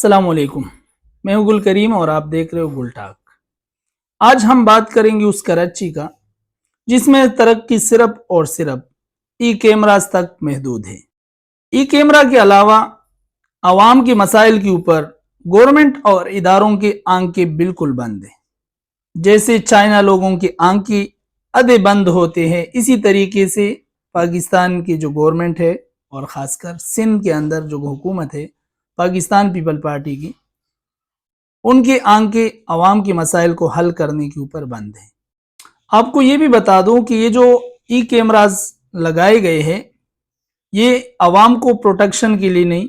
السلام علیکم، میں ہوں گل کریم اور آپ دیکھ رہے ہو گل ٹاک۔ آج ہم بات کریں گے اس کراچی کا جس میں ترقی صرف اور صرف ای کیمراز تک محدود ہے۔ ای کیمرہ کے علاوہ عوام کے مسائل کے اوپر گورنمنٹ اور اداروں کی آنکھیں بالکل بند ہیں۔ جیسے چائنا لوگوں کی آنکھیں ادھے بند ہوتے ہیں، اسی طریقے سے پاکستان کی جو گورنمنٹ ہے اور خاص کر سندھ کے اندر جو حکومت ہے پاکستان پیپل پارٹی کی، ان کی آنکھیں عوام کے مسائل کو حل کرنے کے اوپر بند ہیں۔ آپ کو یہ بھی بتا دوں کہ یہ جو ای کیمراز لگائے گئے ہیں یہ عوام کو پروٹیکشن کے لیے نہیں،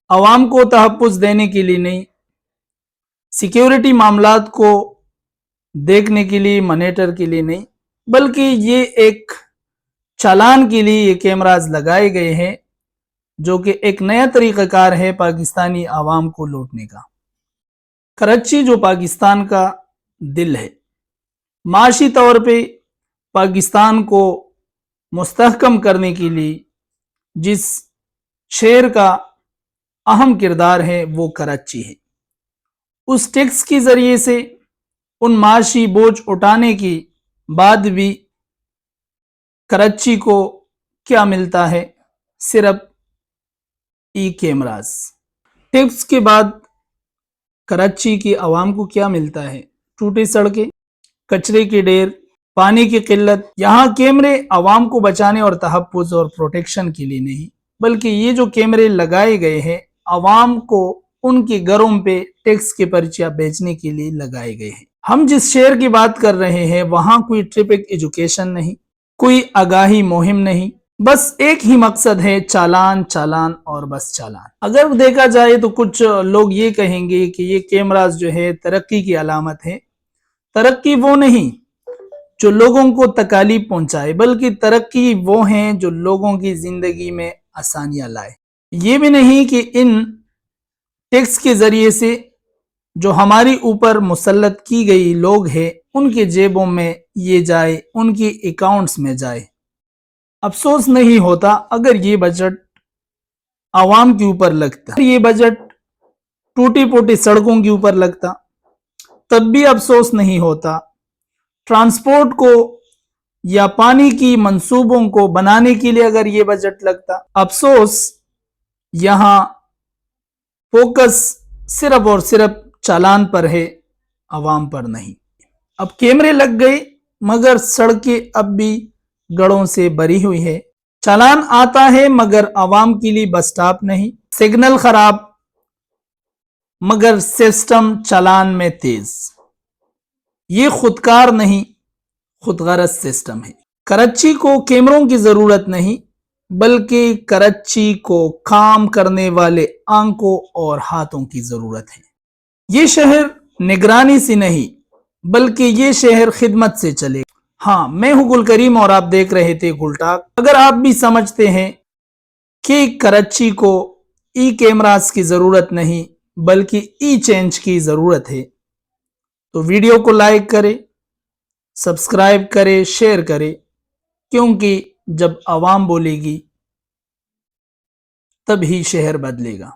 عوام کو تحفظ دینے کے لیے نہیں، سیکیورٹی معاملات کو دیکھنے کے لیے، مانیٹر کے لیے نہیں، بلکہ یہ ایک چالان کے لیے یہ کیمراز لگائے گئے ہیں، جو کہ ایک نیا طریقہ کار ہے پاکستانی عوام کو لوٹنے کا۔ کراچی جو پاکستان کا دل ہے، معاشی طور پہ پاکستان کو مستحکم کرنے کے لیے جس شہر کا اہم کردار ہے وہ کراچی ہے۔ اس ٹیکس کے ذریعے سے ان معاشی بوجھ اٹھانے کے بعد بھی کراچی کو کیا ملتا ہے؟ صرف ای کیمراز۔ ٹیکس کے بعد کراچی کی عوام کو کیا ملتا ہے؟ ٹوٹی سڑکیں، کچرے کے ڈھیر، پانی کی قلت۔ یہاں کیمرے عوام کو بچانے اور تحفظ اور پروٹیکشن کے لیے نہیں، بلکہ یہ جو کیمرے لگائے گئے ہیں عوام کو ان کے گھروں پہ ٹیکس کے پرچیاں بیچنے کے لیے لگائے گئے ہیں۔ ہم جس شہر کی بات کر رہے ہیں وہاں کوئی ٹریفک ایجوکیشن نہیں، کوئی آگاہی مہم نہیں، بس ایک ہی مقصد ہے، چالان چالان اور بس چالان۔ اگر دیکھا جائے تو کچھ لوگ یہ کہیں گے کہ یہ کیمراز جو ہے ترقی کی علامت ہے۔ ترقی وہ نہیں جو لوگوں کو تکالیف پہنچائے، بلکہ ترقی وہ ہیں جو لوگوں کی زندگی میں آسانیاں لائے۔ یہ بھی نہیں کہ ان ٹیکس کے ذریعے سے جو ہماری اوپر مسلط کی گئی لوگ ہیں ان کے جیبوں میں یہ جائے، ان کی اکاؤنٹس میں جائے۔ افسوس نہیں ہوتا اگر یہ بجٹ عوام کے اوپر لگتا، یہ بجٹ ٹوٹی پوٹی سڑکوں کے اوپر لگتا، تب بھی افسوس نہیں ہوتا۔ ٹرانسپورٹ کو یا پانی کی منصوبوں کو بنانے کے لیے اگر یہ بجٹ لگتا، افسوس یہاں فوکس صرف اور صرف چالان پر ہے، عوام پر نہیں۔ اب کیمرے لگ گئے مگر سڑکیں اب بھی گڑوں سے بری ہوئی ہے۔ چالان آتا ہے مگر عوام کے لیے بس سٹاپ نہیں، سگنل خراب مگر سسٹم چالان میں تیز۔ یہ خودکار نہیں، خود غرض سسٹم ہے۔ کراچی کو کیمروں کی ضرورت نہیں، بلکہ کراچی کو کام کرنے والے آنکھوں اور ہاتھوں کی ضرورت ہے۔ یہ شہر نگرانی سے نہیں بلکہ یہ شہر خدمت سے چلے۔ ہاں، میں ہوں گل کریم اور آپ دیکھ رہے تھے گل ٹاک۔ اگر آپ بھی سمجھتے ہیں کہ کراچی کو ای کیمراز کی ضرورت نہیں بلکہ ای چینج کی ضرورت ہے تو ویڈیو کو لائک کرے، سبسکرائب کرے، شیئر کرے، کیونکہ جب عوام بولے گی تب ہی شہر بدلے گا۔